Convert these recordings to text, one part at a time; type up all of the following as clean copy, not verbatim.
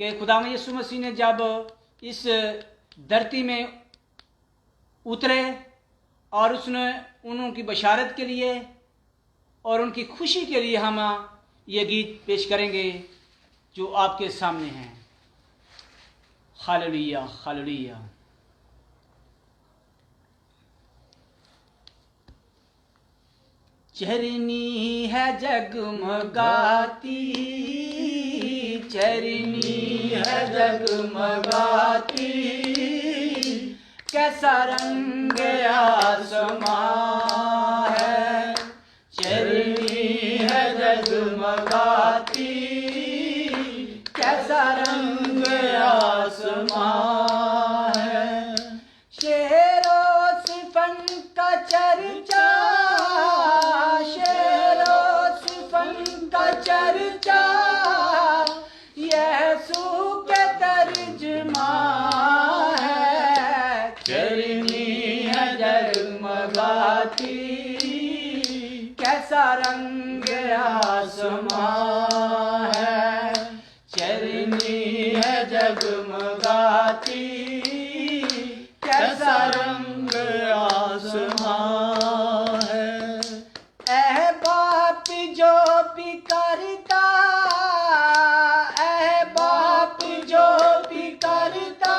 کہ خداوند یسوع مسیح نے جب اس دھرتی میں اترے اور اس نے ان کی بشارت کے لیے اور ان کی خوشی کے لیے ہم یہ گیت پیش کریں گے جو آپ کے سامنے ہیں. Hallelujah hallelujah. چرنی ہے جگمگاتی، چرنی ہے جگمگاتی، کیسا رنگ آسمان ہے. چرنی ہے جگمگاتی، کیسا رنگ آسمان ہے. شعر و سفن کا چرچا، شعر و سفن کا چرچا، یسوع کے ترجمان ہے. چرنی ہے جگمگاتی، کیسا رنگ آسمان ہے. چرنی ہے جگمگاتی، کیسا رنگ آسمان ہے. اے باپ جو بھی کرتا، اے باپ جو بھی کرتا،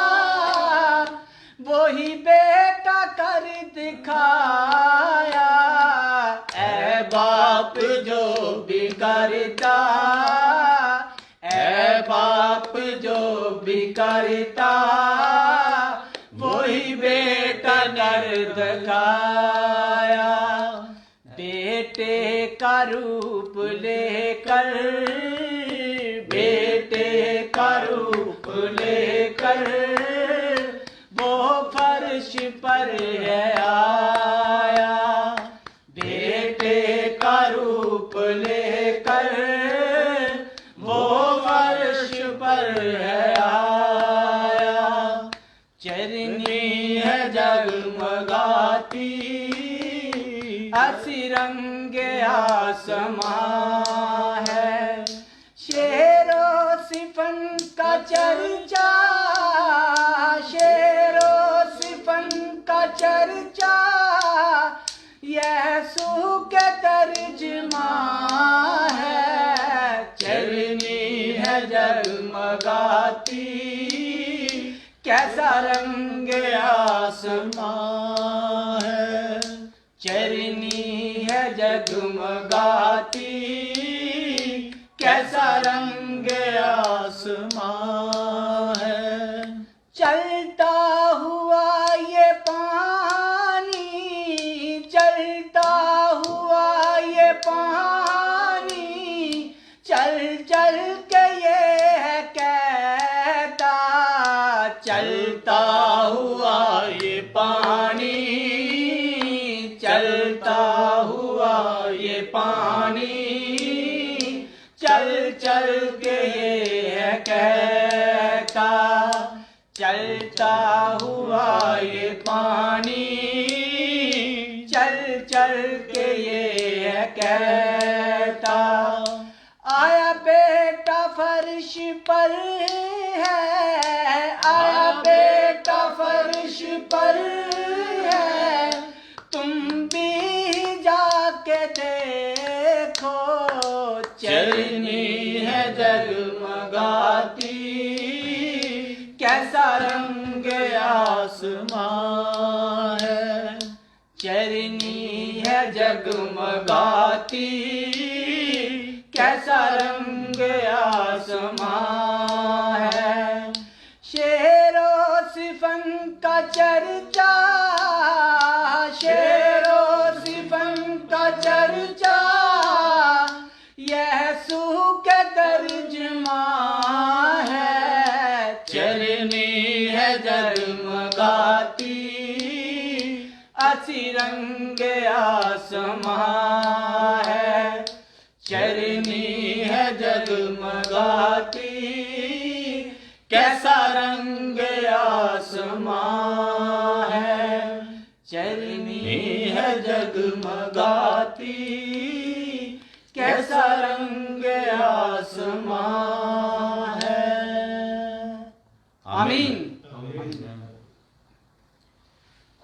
وہی بیٹا کر دکھایا. اے باپ جو بھی کرتا، اے باپ جو بھی کرتا، وہی بیٹا کر دکھایا. بیٹے کا روپ لے کر، بیٹے کا روپ لے کر، وہ فرش پر ہے آیا. بیٹے کا روپ لے کر، وہ فرش پر ہے آیا. چرنی ہے جگمگاتی، اسی رنگ آسمان ہے. شعر و سفن کا چرچا، شعر و سفن کا چرچا، یسوع کے ترجمان ہے. چرنی ہے جگمگاتی، کیسا رنگ آسمان ہے. چرنی ہے جگمگاتی، کیسا رنگ آسمان ہے. چلتا ہوا یہ پانی، چلتا ہوا یہ پانی، چل چل کے یہ ہے کہتا. چلتا ہوا یہ پانی، چلتا ہوا یہ پانی، چل چل کے یہ ہے کہتا. چلتا ہوا یہ پانی، چل چل کے یہ ہے کہتا. آیا بیٹا فرش پر ہے، آیا بیٹا فرش پر ہے، تم بھی جا کے دیکھو. چرنی ہے جگمگاتی، کیسا رنگ آسمان ہے. چرنی ہے جگمگاتی، کیسا رنگ آسمان ہے. شعر و سفن کا چرچا، شعر و سفن کا چرچا، یسوع کے ترجمان ہے. چرنی ہے جگمگاتی، اسی رنگ آسمان ہے. چرنی ہے جگمگاتی، کیسا رنگ آسمان ہے. چرنی ہے جگمگاتی، کیسا رنگ آسمان ہے.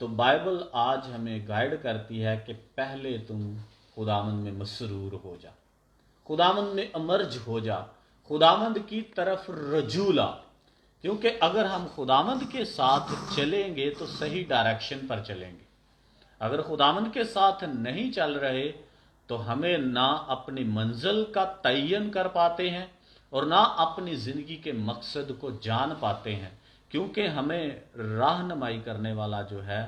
تو بائبل آج ہمیں گائیڈ کرتی ہے کہ پہلے تم خداوند میں مسرور ہو جا، خداوند میں امرج ہو جا، خداوند کی طرف رجوع لا، کیونکہ اگر ہم خداوند کے ساتھ چلیں گے تو صحیح ڈائریکشن پر چلیں گے۔ اگر خداوند کے ساتھ نہیں چل رہے تو ہمیں نہ اپنی منزل کا تعین کر پاتے ہیں اور نہ اپنی زندگی کے مقصد کو جان پاتے ہیں، کیونکہ ہمیں راہنمائی کرنے والا جو ہے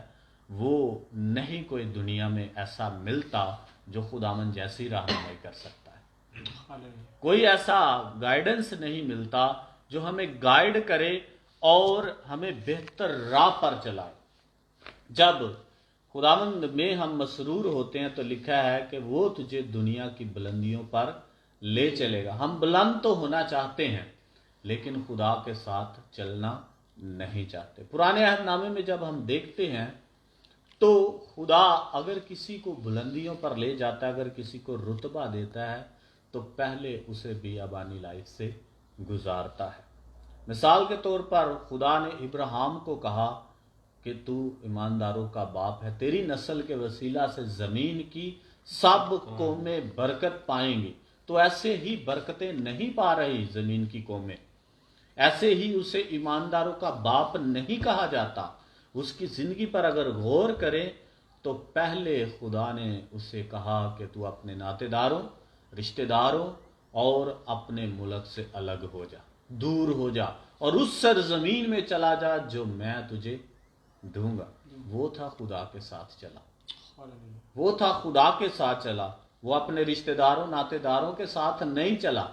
وہ نہیں کوئی دنیا میں ایسا ملتا جو خداوند جیسی رہنمائی کر سکتا ہے۔ کوئی ایسا گائیڈنس نہیں ملتا جو ہمیں گائیڈ کرے اور ہمیں بہتر راہ پر چلائے۔ جب خداوند میں ہم مسرور ہوتے ہیں تو لکھا ہے کہ وہ تجھے دنیا کی بلندیوں پر لے چلے گا۔ ہم بلند تو ہونا چاہتے ہیں لیکن خدا کے ساتھ چلنا نہیں چاہتے۔ پرانے عہد نامے میں جب ہم دیکھتے ہیں تو خدا اگر کسی کو بلندیوں پر لے جاتا ہے، اگر کسی کو رتبہ دیتا ہے تو پہلے اسے بیابانی لائف سے گزارتا ہے۔ مثال کے طور پر خدا نے ابراہیم کو کہا کہ تو ایمانداروں کا باپ ہے، تیری نسل کے وسیلہ سے زمین کی سب قومیں برکت پائیں گی۔ تو ایسے ہی برکتیں نہیں پا رہی زمین کی قومیں، ایسے ہی اسے ایمانداروں کا باپ نہیں کہا جاتا۔ اس کی زندگی پر اگر غور کریں تو پہلے خدا نے اسے کہا کہ تو اپنے ناطے داروں، رشتہ داروں اور اپنے ملک سے الگ ہو جا، دور ہو جا اور اس سرزمین میں چلا جا جو میں تجھے دوں گا۔ وہ تھا خدا کے ساتھ چلا، وہ تھا خدا کے ساتھ چلا، وہ اپنے رشتہ داروں ناطے داروں کے ساتھ نہیں چلا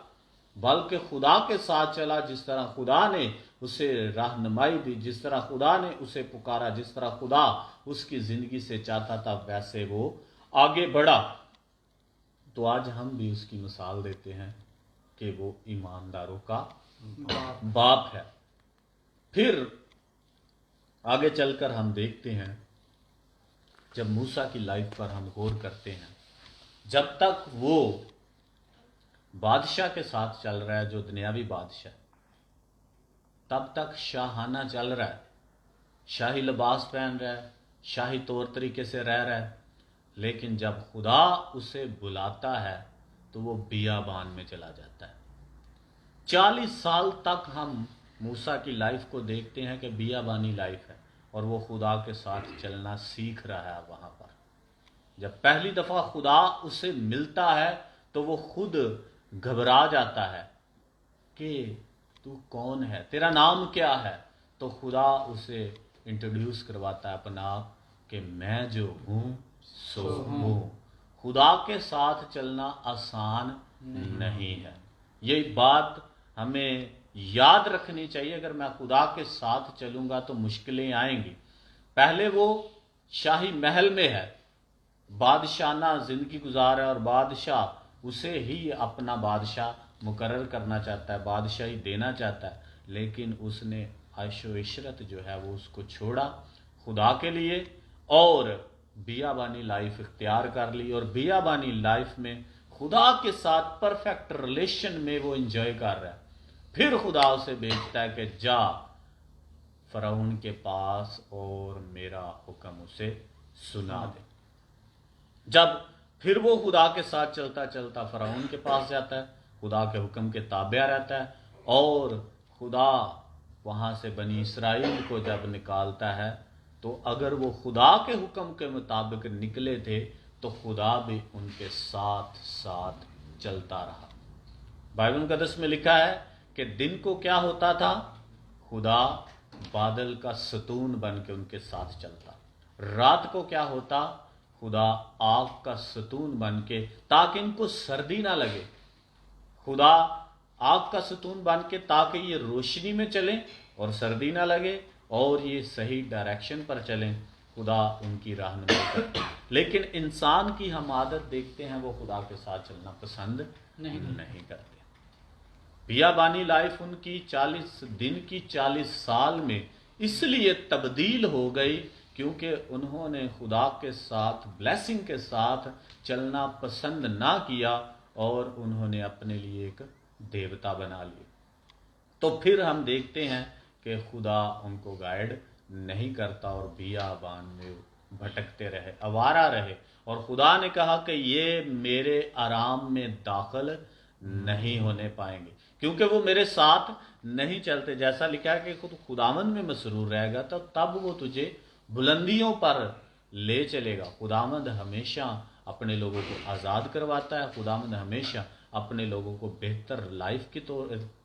بلکہ خدا کے ساتھ چلا۔ جس طرح خدا نے اسے رہنمائی دی، جس طرح خدا نے اسے پکارا، جس طرح خدا اس کی زندگی سے چاہتا تھا ویسے وہ آگے بڑھا۔ تو آج ہم بھی اس کی مثال دیتے ہیں کہ وہ ایمانداروں کا باپ ہے۔ پھر آگے چل کر ہم دیکھتے ہیں جب موسیٰ کی لائف پر ہم غور کرتے ہیں، جب تک وہ بادشاہ کے ساتھ چل رہا ہے جو دنیاوی بادشاہ، تب تک شاہانہ چل رہا ہے، شاہی لباس پہن رہا ہے، شاہی طور طریقے سے رہ رہا ہے، لیکن جب خدا اسے بلاتا ہے تو وہ بیابان میں چلا جاتا ہے۔ 40 سال تک ہم موسیٰ کی لائف کو دیکھتے ہیں کہ بیابانی لائف ہے اور وہ خدا کے ساتھ چلنا سیکھ رہا ہے وہاں پر۔ جب پہلی دفعہ خدا اسے ملتا ہے تو وہ خود گھبرا جاتا ہے کہ تو کون ہے، تیرا نام کیا ہے؟ تو خدا اسے انٹروڈیوس کرواتا ہے اپنا آپ کہ میں جو ہوں سو ہوں۔ خدا کے ساتھ چلنا آسان نہیں ہے، یہ بات ہمیں یاد رکھنی چاہیے۔ اگر میں خدا کے ساتھ چلوں گا تو مشکلیں آئیں گی۔ پہلے وہ شاہی محل میں ہے، بادشاہانہ زندگی گزار ہے اور بادشاہ اسے ہی اپنا بادشاہ مقرر کرنا چاہتا ہے، بادشاہی دینا چاہتا ہے، لیکن اس نے عیش و عشرت جو ہے وہ اس کو چھوڑا خدا کے لیے اور بیابانی لائف اختیار کر لی، اور بیابانی لائف میں خدا کے ساتھ پرفیکٹ ریلیشن میں وہ انجوائے کر رہا ہے۔ پھر خدا اسے بھیجتا ہے کہ جا فرعون کے پاس اور میرا حکم اسے سنا دے۔ جب پھر وہ خدا کے ساتھ چلتا چلتا فرعون کے پاس جاتا ہے، خدا کے حکم کے تابع رہتا ہے، اور خدا وہاں سے بنی اسرائیل کو جب نکالتا ہے تو اگر وہ خدا کے حکم کے مطابق نکلے تھے تو خدا بھی ان کے ساتھ ساتھ چلتا رہا۔ بائبل مقدس میں لکھا ہے کہ دن کو کیا ہوتا تھا؟ خدا بادل کا ستون بن کے ان کے ساتھ چلتا۔ رات کو کیا ہوتا؟ خدا آگ کا ستون بن کے، تاکہ ان کو سردی نہ لگے۔ خدا آگ کا ستون بن کے تاکہ یہ روشنی میں چلیں اور سردی نہ لگے اور یہ صحیح ڈائریکشن پر چلیں۔ خدا ان کی رہنمائی کرتے ہیں، لیکن انسان کی ہم عادت دیکھتے ہیں وہ خدا کے ساتھ چلنا پسند نہیں کرتے۔ بیابانی لائف ان کی 40 دن کی 40 سال میں اس لیے تبدیل ہو گئی کیونکہ انہوں نے خدا کے ساتھ بلیسنگ کے ساتھ چلنا پسند نہ کیا اور انہوں نے اپنے لیے ایک دیوتا بنا لیا۔ تو پھر ہم دیکھتے ہیں کہ خدا ان کو گائیڈ نہیں کرتا اور بیابان میں بھٹکتے رہے، آوارہ رہے. اور خدا نے کہا کہ یہ میرے آرام میں داخل نہیں ہونے پائیں گے کیونکہ وہ میرے ساتھ نہیں چلتے. جیسا لکھا ہے کہ خداوند میں مسرور رہے گا تو تب وہ تجھے بلندیوں پر لے چلے گا. خداوند ہمیشہ اپنے لوگوں کو آزاد کرواتا ہے. خداوند ہمیشہ اپنے لوگوں کو بہتر لائف کی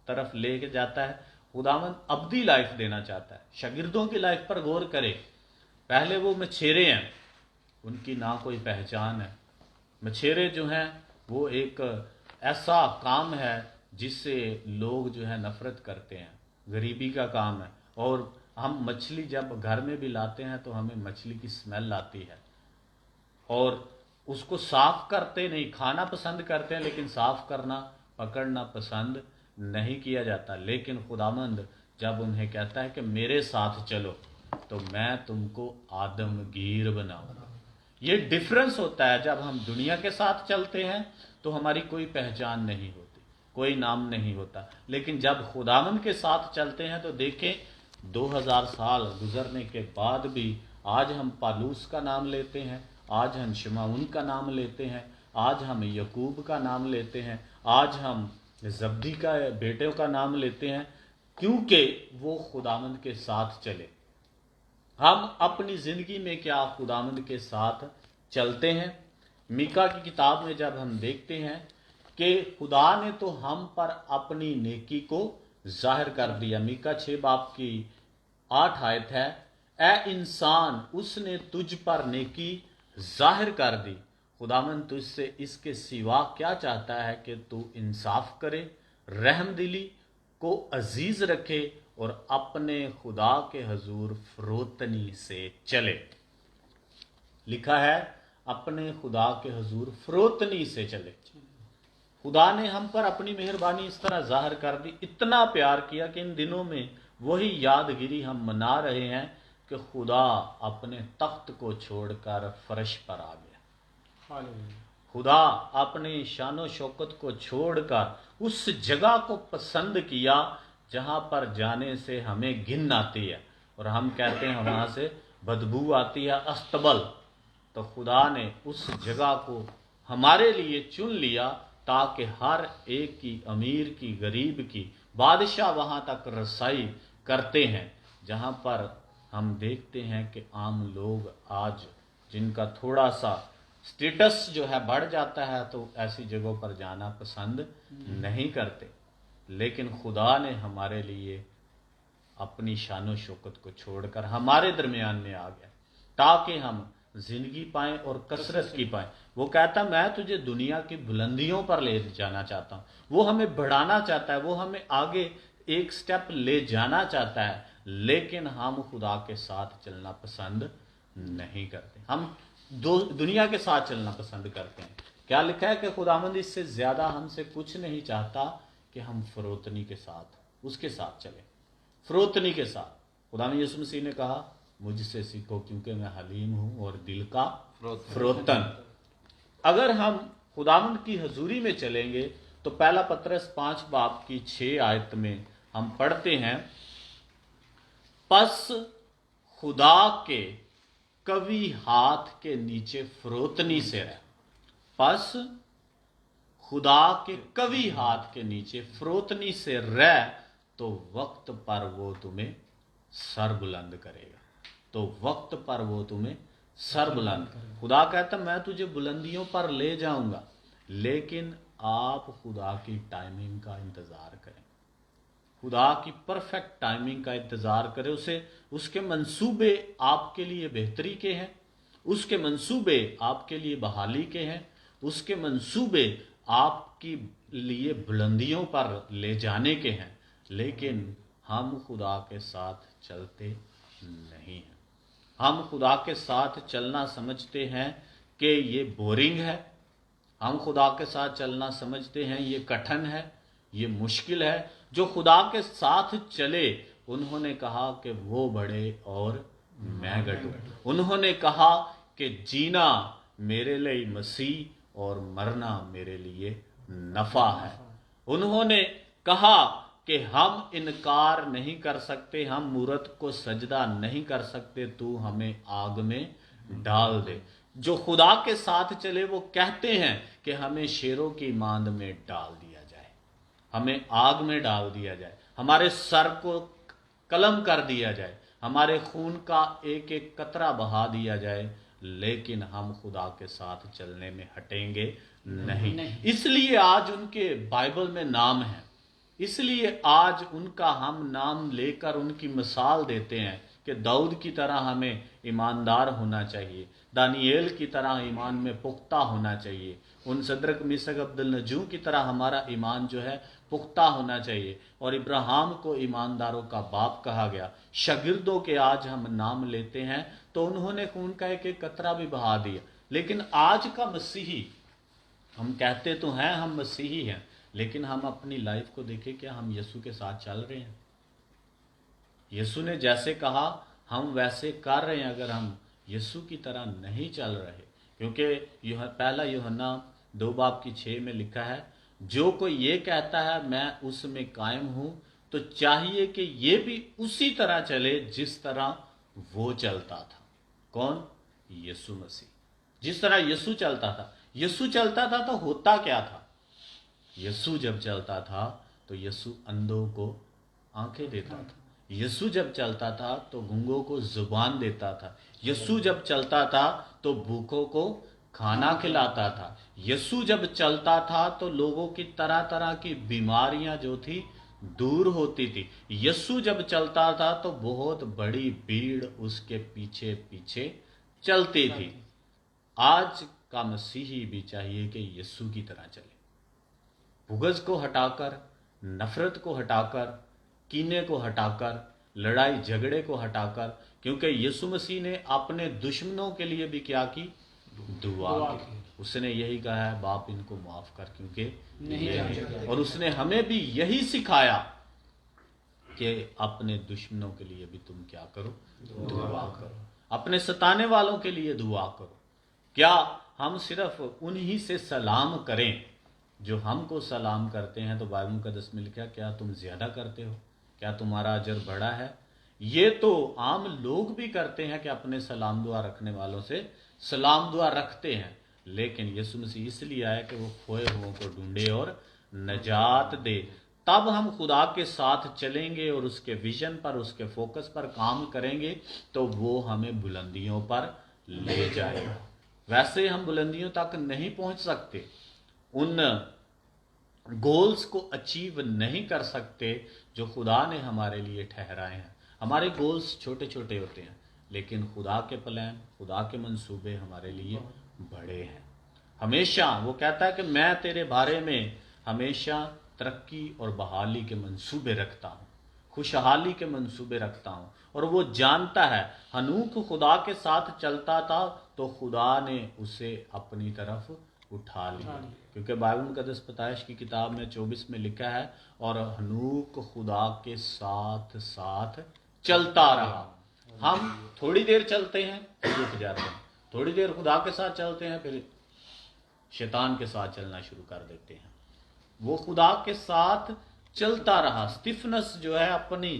طرف لے کے جاتا ہے. خداوند ابدی لائف دینا چاہتا ہے. شاگردوں کی لائف پر غور کرے. پہلے وہ مچھیرے ہیں، ان کی نہ کوئی پہچان ہے. مچھیرے جو ہیں وہ ایک ایسا کام ہے جس سے لوگ جو ہے نفرت کرتے ہیں، غریبی کا کام ہے. اور ہم مچھلی جب گھر میں بھی لاتے ہیں تو ہمیں مچھلی کی سمیل آتی ہے اور اس کو صاف کرتے نہیں. کھانا پسند کرتے ہیں لیکن صاف کرنا، پکڑنا پسند نہیں کیا جاتا. لیکن خداوند جب انہیں کہتا ہے کہ میرے ساتھ چلو تو میں تم کو آدمگیر بناؤں گا. یہ ڈفرنس ہوتا ہے. جب ہم دنیا کے ساتھ چلتے ہیں تو ہماری کوئی پہچان نہیں ہوتی، کوئی نام نہیں ہوتا. لیکن جب خداوند کے ساتھ چلتے ہیں تو دیکھیں 2000 سال گزرنے کے بعد بھی آج ہم پالوس کا نام لیتے ہیں، آج ہم شمعون کا نام لیتے ہیں، آج ہم یعقوب کا نام لیتے ہیں، آج ہم زبدی کا بیٹوں کا نام لیتے ہیں کیونکہ وہ خداوند کے ساتھ چلے. ہم اپنی زندگی میں کیا خداوند کے ساتھ چلتے ہیں؟ میکا کی کتاب میں جب ہم دیکھتے ہیں کہ خدا نے تو ہم پر اپنی نیکی کو ظاہر کر دیا. میکا 6:8 آیت ہے، اے انسان اس نے تجھ پر نیکی ظاہر کر دی. خداوند تجھ سے اس کے سوا کیا چاہتا ہے کہ تو انصاف کرے، رحم دلی کو عزیز رکھے اور اپنے خدا کے حضور فروتنی سے چلے. لکھا ہے اپنے خدا کے حضور فروتنی سے چلے. خدا نے ہم پر اپنی مہربانی اس طرح ظاہر کر دی، اتنا پیار کیا کہ ان دنوں میں وہی یادگیری ہم منا رہے ہیں کہ خدا اپنے تخت کو چھوڑ کر فرش پر آ گیا. خدا اپنی شان و شوکت کو چھوڑ کر اس جگہ کو پسند کیا جہاں پر جانے سے ہمیں گھن آتی ہے اور ہم کہتے ہیں وہاں سے بدبو آتی ہے، استبل. تو خدا نے اس جگہ کو ہمارے لیے چن لیا تاکہ ہر ایک کی، امیر کی، غریب کی، بادشاہ وہاں تک رسائی کرتے ہیں جہاں پر ہم دیکھتے ہیں کہ عام لوگ آج جن کا تھوڑا سا سٹیٹس جو ہے بڑھ جاتا ہے تو ایسی جگہوں پر جانا پسند نہیں کرتے. لیکن خدا نے ہمارے لیے اپنی شان و شوکت کو چھوڑ کر ہمارے درمیان میں آ گیا تاکہ ہم زندگی پائیں اور کثرت کی پائیں. وہ کہتا میں تجھے دنیا کی بلندیوں پر لے جانا چاہتا ہوں. وہ ہمیں بڑھانا چاہتا ہے، وہ ہمیں آگے ایک سٹیپ لے جانا چاہتا ہے، لیکن ہم خدا کے ساتھ چلنا پسند نہیں کرتے. ہم دنیا کے ساتھ چلنا پسند کرتے ہیں. کیا لکھا ہے کہ خداوند اس سے زیادہ ہم سے کچھ نہیں چاہتا کہ ہم فروتنی کے ساتھ اس کے ساتھ چلیں. فروتنی کے ساتھ. خداوند یسوع مسیح نے کہا مجھ سے سیکھو کیونکہ میں حلیم ہوں اور دل کا فروتن. اگر ہم خداوند کی حضوری میں چلیں گے تو پہلا پطرس 5:6 آیت میں ہم پڑھتے ہیں، پس خدا کے قوی ہاتھ کے نیچے فروتنی سے رہ. پس خدا کے قوی ہاتھ کے نیچے فروتنی سے رہ تو وقت پر وہ تمہیں سر بلند کرے گا. تو وقت پر وہ تمہیں سر بلند. خدا کہتا میں تجھے بلندیوں پر لے جاؤں گا، لیکن آپ خدا کی ٹائمنگ کا انتظار کریں. خدا کی پرفیکٹ ٹائمنگ کا انتظار کریں. اس کے منصوبے آپ کے لیے بہتری کے ہیں، اس کے منصوبے آپ کے لیے بحالی کے ہیں، اس کے منصوبے آپ کی لیے بلندیوں پر لے جانے کے ہیں. لیکن ہم خدا کے ساتھ چلتے نہیں ہیں. ہم خدا کے ساتھ چلنا سمجھتے ہیں کہ یہ بورنگ ہے. ہم خدا کے ساتھ چلنا سمجھتے ہیں یہ کٹھن ہے، یہ مشکل ہے. جو خدا کے ساتھ چلے انہوں نے کہا کہ وہ بڑھے اور میں گھٹوں. انہوں نے کہا کہ جینا میرے لیے مسیح اور مرنا میرے لیے نفع ہے. انہوں نے کہا کہ ہم انکار نہیں کر سکتے, ہم مورت کو سجدہ نہیں کر سکتے, تو ہمیں آگ میں ڈال دے. جو خدا کے ساتھ چلے وہ کہتے ہیں کہ ہمیں شیروں کی ماند میں ڈال دیا جائے, ہمیں آگ میں ڈال دیا جائے, ہمارے سر کو قلم کر دیا جائے, ہمارے خون کا ایک ایک قطرہ بہا دیا جائے, لیکن ہم خدا کے ساتھ چلنے میں ہٹیں گے نہیں. اس لیے آج ان کے بائبل میں نام ہے, اس لیے آج ان کا ہم نام لے کر ان کی مثال دیتے ہیں کہ داؤد کی طرح ہمیں ایماندار ہونا چاہیے, دانییل کی طرح ایمان میں پختہ ہونا چاہیے, ان صدرک میثق عبدالنجو کی طرح ہمارا ایمان جو ہے پختہ ہونا چاہیے. اور ابراہیم کو ایمانداروں کا باپ کہا گیا. شاگردوں کے آج ہم نام لیتے ہیں تو انہوں نے خون کا ایک ایک قطرہ بھی بہا دیا. لیکن آج کا مسیحی, ہم کہتے تو ہیں ہم مسیحی ہیں, لیکن ہم اپنی لائف کو دیکھیں, کیا ہم یسوع کے ساتھ چل رہے ہیں؟ یسوع نے جیسے کہا ہم ویسے کر رہے ہیں؟ اگر ہم یسوع کی طرح نہیں چل رہے, کیونکہ پہلا یوحنا 2:6 میں لکھا ہے, جو کوئی یہ کہتا ہے میں اس میں قائم ہوں تو چاہیے کہ یہ بھی اسی طرح چلے جس طرح وہ چلتا تھا. کون؟ یسوع مسیح. جس طرح یسوع چلتا تھا. یسوع چلتا تھا تو ہوتا کیا تھا؟ یسوع جب چلتا تھا تو یسوع اندھوں کو آنکھیں دیتا تھا. یسوع جب چلتا تھا تو گونگوں کو زبان دیتا تھا. یسوع جب چلتا تھا تو بھوکوں کو کھانا کھلاتا تھا. یسوع جب چلتا تھا تو لوگوں کی طرح طرح کی بیماریاں جو تھی دور ہوتی تھی. یسوع جب چلتا تھا تو بہت بڑی بھیڑ اس کے پیچھے پیچھے چلتی تھی. آج کا مسیحی بھی چاہیے کہ یسوع کی طرح چلے, بغض کو ہٹا کر, نفرت کو ہٹا کر, کینے کو ہٹا کر, لڑائی جھگڑے کو ہٹا کر, کیونکہ یسوع مسیح نے اپنے دشمنوں کے لیے بھی کیا کی؟ دعا کی. اس نے یہی کہا ہے باپ ان کو معاف کر کیونکہ نہیں جانتے. اور اس نے ہمیں بھی یہی سکھایا کہ اپنے دشمنوں کے لیے بھی تم کیا کرو؟ دعا کرو. اپنے ستانے والوں کے لیے دعا کرو. کیا ہم صرف انہی سے سلام کریں جو ہم کو سلام کرتے ہیں؟ تو بائبل مقدس میں لکھا کیا تم زیادہ کرتے ہو؟ کیا تمہارا اجر بڑا ہے؟ یہ تو عام لوگ بھی کرتے ہیں کہ اپنے سلام دعا رکھنے والوں سے سلام دعا رکھتے ہیں, لیکن یسوع مسیح اس لیے آیا کہ وہ کھوئے ہوئوں کو ڈھونڈے اور نجات دے. تب ہم خدا کے ساتھ چلیں گے اور اس کے ویژن پر, اس کے فوکس پر کام کریں گے تو وہ ہمیں بلندیوں پر لے جائے گا. ویسے ہم بلندیوں تک نہیں پہنچ سکتے, ان گولز کو اچیو نہیں کر سکتے جو خدا نے ہمارے لیے ٹھہرائے ہیں. ہمارے گولز چھوٹے چھوٹے ہوتے ہیں, لیکن خدا کے پلان, خدا کے منصوبے ہمارے لیے بڑے ہیں. ہمیشہ وہ کہتا ہے کہ میں تیرے بارے میں ہمیشہ ترقی اور بحالی کے منصوبے رکھتا ہوں, خوشحالی کے منصوبے رکھتا ہوں. اور وہ جانتا ہے ہنوک خدا کے ساتھ چلتا تھا تو خدا نے اسے اپنی طرف اٹھا لیا, کیونکہ بائبل مقدس پیدائش کی کتاب میں 24 میں لکھا ہے اور ہنوک خدا کے ساتھ ساتھ چلتا رہا. ہم تھوڑی دیر چلتے ہیں پھر رک جاتے ہیں, تھوڑی دیر خدا کے ساتھ چلتے ہیں پھر شیطان کے ساتھ چلنا شروع کر دیتے ہیں. وہ خدا کے ساتھ چلتا رہا. استفنس جو ہے اپنی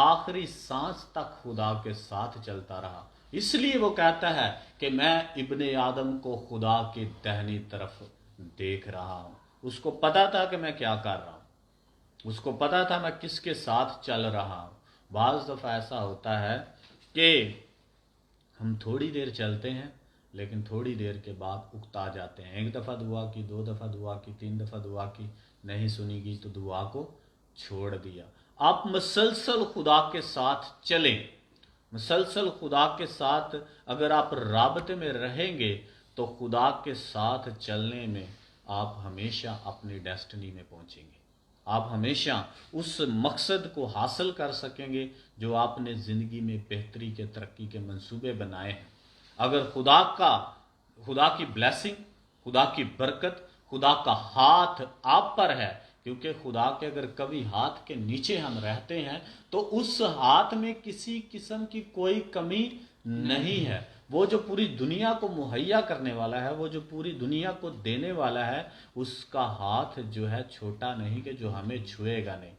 آخری سانس تک خدا کے ساتھ چلتا رہا. اس لیے وہ کہتا ہے کہ میں ابن آدم کو خدا کی دہنی طرف دیکھ رہا ہوں. اس کو پتا تھا کہ میں کیا کر رہا ہوں, اس کو پتا تھا میں کس کے ساتھ چل رہا ہوں. بعض دفعہ ایسا ہوتا ہے کہ ہم تھوڑی دیر چلتے ہیں لیکن تھوڑی دیر کے بعد اکتا جاتے ہیں. ایک دفعہ دعا کی, 2 دفعہ دعا کی, 3 دفعہ دعا کی, نہیں سنی گی تو دعا کو چھوڑ دیا. آپ مسلسل خدا کے ساتھ چلیں, مسلسل خدا کے ساتھ اگر آپ رابطے میں رہیں گے تو خدا کے ساتھ چلنے میں آپ ہمیشہ اپنی ڈیسٹنی میں پہنچیں گے. آپ ہمیشہ اس مقصد کو حاصل کر سکیں گے جو آپ نے زندگی میں بہتری کے, ترقی کے منصوبے بنائے ہیں. اگر خدا کی بلیسنگ, خدا کی برکت, خدا کا ہاتھ آپ پر ہے, کیونکہ خدا کے اگر کبھی ہاتھ کے نیچے ہم رہتے ہیں تو اس ہاتھ میں کسی قسم کی کوئی کمی نہیں ہے. وہ جو پوری دنیا کو مہیا کرنے والا ہے, وہ جو پوری دنیا کو دینے والا ہے, اس کا ہاتھ جو ہے چھوٹا نہیں کہ جو ہمیں چھوئے گا نہیں.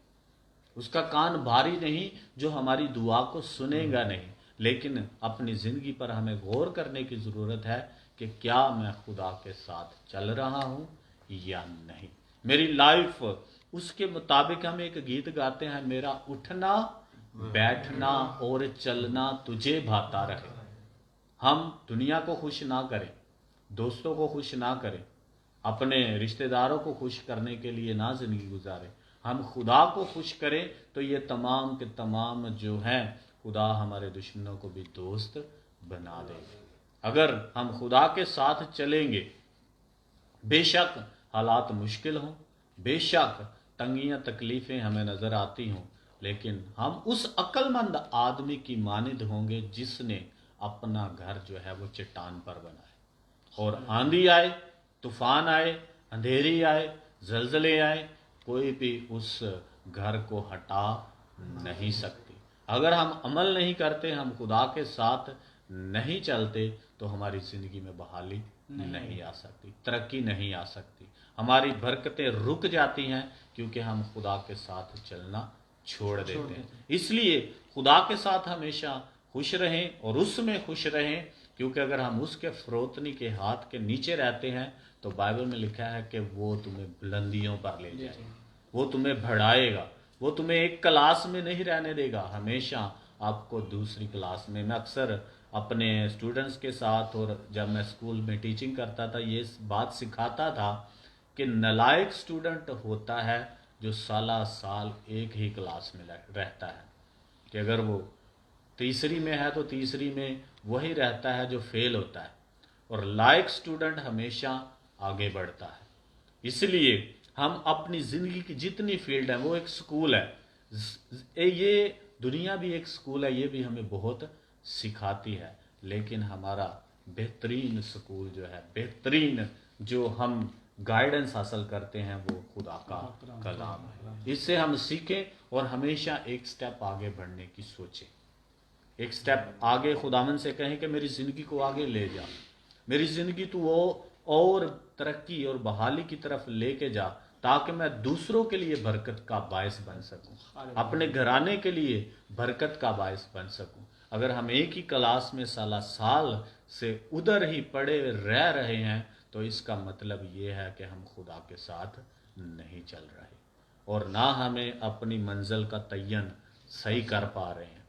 اس کا کان بھاری نہیں جو ہماری دعا کو سنے گا نہیں، لیکن اپنی زندگی پر ہمیں غور کرنے کی ضرورت ہے کہ کیا میں خدا کے ساتھ چل رہا ہوں یا نہیں، میری لائف اس کے مطابق. ہم ایک گیت گاتے ہیں، میرا اٹھنا بیٹھنا اور چلنا تجھے بھاتا رہے. ہم دنیا کو خوش نہ کریں، دوستوں کو خوش نہ کریں، اپنے رشتہ داروں کو خوش کرنے کے لیے نہ زندگی گزاریں، ہم خدا کو خوش کریں تو یہ تمام کے تمام جو ہیں خدا ہمارے دشمنوں کو بھی دوست بنا دے گا. اگر ہم خدا کے ساتھ چلیں گے، بے شک حالات مشکل ہوں، بے شک تنگیاں تکلیفیں ہمیں نظر آتی ہوں، لیکن ہم اس عقل مند آدمی کی مانند ہوں گے جس نے اپنا گھر جو ہے وہ چٹان پر بنائے، اور آندھی آئے، طوفان آئے، اندھیری آئے، زلزلے آئے، کوئی بھی اس گھر کو ہٹا نہیں سکتی. اگر ہم عمل نہیں کرتے، ہم خدا کے ساتھ نہیں چلتے تو ہماری زندگی میں بحالی نہیں آ سکتی، ترقی نہیں آ سکتی، ہماری برکتیں رک جاتی ہیں کیونکہ ہم خدا کے ساتھ چلنا چھوڑ دیتے ہیں. اس لیے خدا کے ساتھ ہمیشہ خوش رہیں اور اس میں خوش رہیں، کیونکہ اگر ہم اس کے فروتنی کے ہاتھ کے نیچے رہتے ہیں تو بائبل میں لکھا ہے کہ وہ تمہیں بلندیوں پر لے جائے گا، وہ تمہیں بڑھائے گا، وہ تمہیں ایک کلاس میں نہیں رہنے دے گا، ہمیشہ آپ کو دوسری کلاس میں. میں اکثر اپنے اسٹوڈنٹس کے ساتھ اور جب میں اسکول میں ٹیچنگ کرتا تھا یہ بات سکھاتا تھا کہ نالائق اسٹوڈنٹ ہوتا ہے جو سالہ سال ایک ہی کلاس میں رہتا ہے، کہ اگر وہ تیسری میں ہے تو تیسری میں وہی رہتا ہے جو فیل ہوتا ہے، اور لائق اسٹوڈنٹ ہمیشہ آگے بڑھتا ہے. اس لیے ہم اپنی زندگی کی جتنی فیلڈ ہے وہ ایک سکول ہے، یہ دنیا بھی ایک سکول ہے، یہ بھی ہمیں بہت سکھاتی ہے، لیکن ہمارا بہترین سکول جو ہے، بہترین جو ہم گائیڈنس حاصل کرتے ہیں وہ خدا کا کلام ہے. اس سے ہم سیکھیں اور ہمیشہ ایک سٹیپ آگے بڑھنے کی سوچیں، ایک سٹیپ آگے خداوند سے کہیں کہ میری زندگی کو آگے لے جا، میری زندگی تو وہ اور ترقی اور بحالی کی طرف لے کے جا تاکہ میں دوسروں کے لیے برکت کا باعث بن سکوں، اپنے گھرانے کے لیے برکت کا باعث بن سکوں. اگر ہم ایک ہی کلاس میں سالہ سال سے ادھر ہی پڑے رہ رہے ہیں تو اس کا مطلب یہ ہے کہ ہم خدا کے ساتھ نہیں چل رہے اور نہ ہمیں اپنی منزل کا تعین صحیح کر پا رہے ہیں.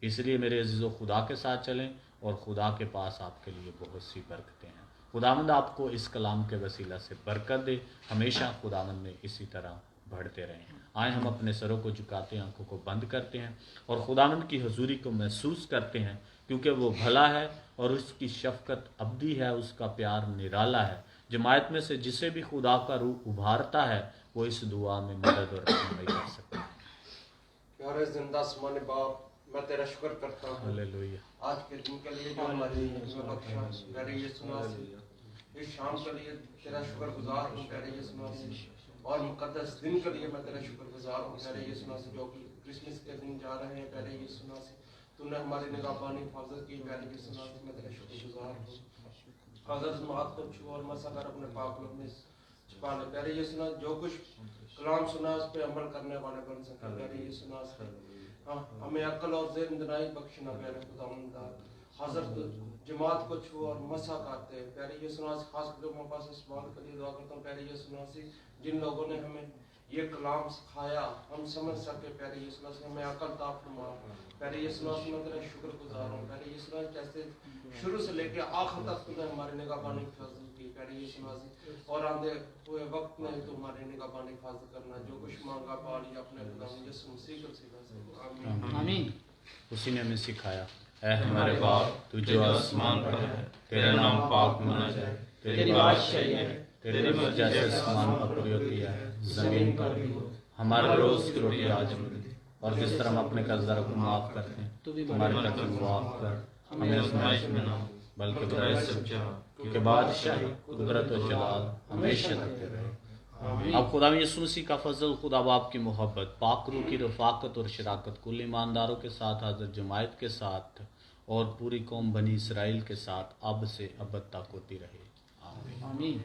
اس لیے میرے عزیزو خدا کے ساتھ چلیں اور خدا کے پاس آپ کے لیے بہت سی برکتیں ہیں. خداوند آپ کو اس کلام کے وسیلہ سے برکت دے، ہمیشہ خداوند میں اسی طرح بڑھتے رہیں. آئیں ہم اپنے سروں کو جھکاتے ہیں، آنکھوں کو بند کرتے ہیں اور خداوند کی حضوری کو محسوس کرتے ہیں، کیونکہ وہ بھلا ہے اور اس کی شفقت ابدی ہے، اس کا پیار نرالا ہے. جماعت میں سے جسے بھی خدا کا روح ابھارتا ہے وہ اس دعا میں مدد اور رہنمائی کر سکتا ہے. پیارے زندہ آسمانی باپ، میں تیرا شکر کرتا ہوں ہلیلویہ. آج کے دن کے لیے جو ہماری بخشا پیارے یسوع مسیح، اس شام کے لیے تیرا شکر گزار ہوں پیارے یسوع مسیح، اور مقدس دن کے لیے میں تیرا شکر گزار ہوں پیارے یسوع مسیح، جو کہ کرسمس کے دن جا رہے ہیں پیارے یسوع مسیح. تو نے ہماری نگہبانی حفاظت کی پیارے یسوع مسیح، میں تیرا شکر گزار ہوں. حضرت جماعت کو چھو اور مسا کر اپنے پاک لوگ میں چھپا لے پیارے یسوع مسیح. جو کچھ کلام سنا اس پہ عمل کرنے والے بن سکے پیارے یسوع مسیح. ہمیں عقل اور ذہن دنائی بخشنا پیارے خداوند. حضرت جماعت کو چھو اور مسا کرتے پیارے یسوع مسیح. خاص کر میں پاس سوال کے لیے دعا کرتا ہوں پیارے یسوع مسیح، جن لوگوں نے ہمیں یہ کلام سکھایا ہم سمجھ سکے پیارے یسوع مسیح، ہمیں عقل عطا فرما پیارے یسوع مسیح. میں تیرا شکر گزار ہوں پیارے یسوع مسیح، جیسے شروع سے لے کے آخر تک تو نے ہماری نگہبانی حفاظت کی پیارے یسوع مسیح، اور آندے ہوئے وقت میں تو ہماری نگہبانی حفاظت کرنا. جو کچھ مانگا پا لیا اپنے خداوند یسوع مسیح کے وسیلہ سے، آمین. آمین. اسی نے ہمیں سکھایا، اے ہمارے باپ تو جو آسمان پر ہے، تیرا نام پاک مانا جائے، تیری بادشاہی ہے، تیری مرضی جیسے آسمان پر پوری ہوتی ہے زمین پر بھی ہو. ہمارا روز کی روٹی آج ہمیں دے، اور جس طرح ہم اپنے قرضداروں کو معاف کرتے ہیں ہمارے قرض کو معاف کر، ہمیں آزمائش میں نہ ہو بلکہ برائی سے بچا، کیونکہ بادشاہی، قدرت و جلال ہمیشہ تیرے رہے. اب خدا یسوع مسیح کا فضل، خدا باپ کی محبت، پاک روح کی رفاقت اور شراکت کل ایمانداروں کے ساتھ، حضرت جماعت کے ساتھ اور پوری قوم بنی اسرائیل کے ساتھ اب سے ابد تک ہوتی رہے. آمین. آمین.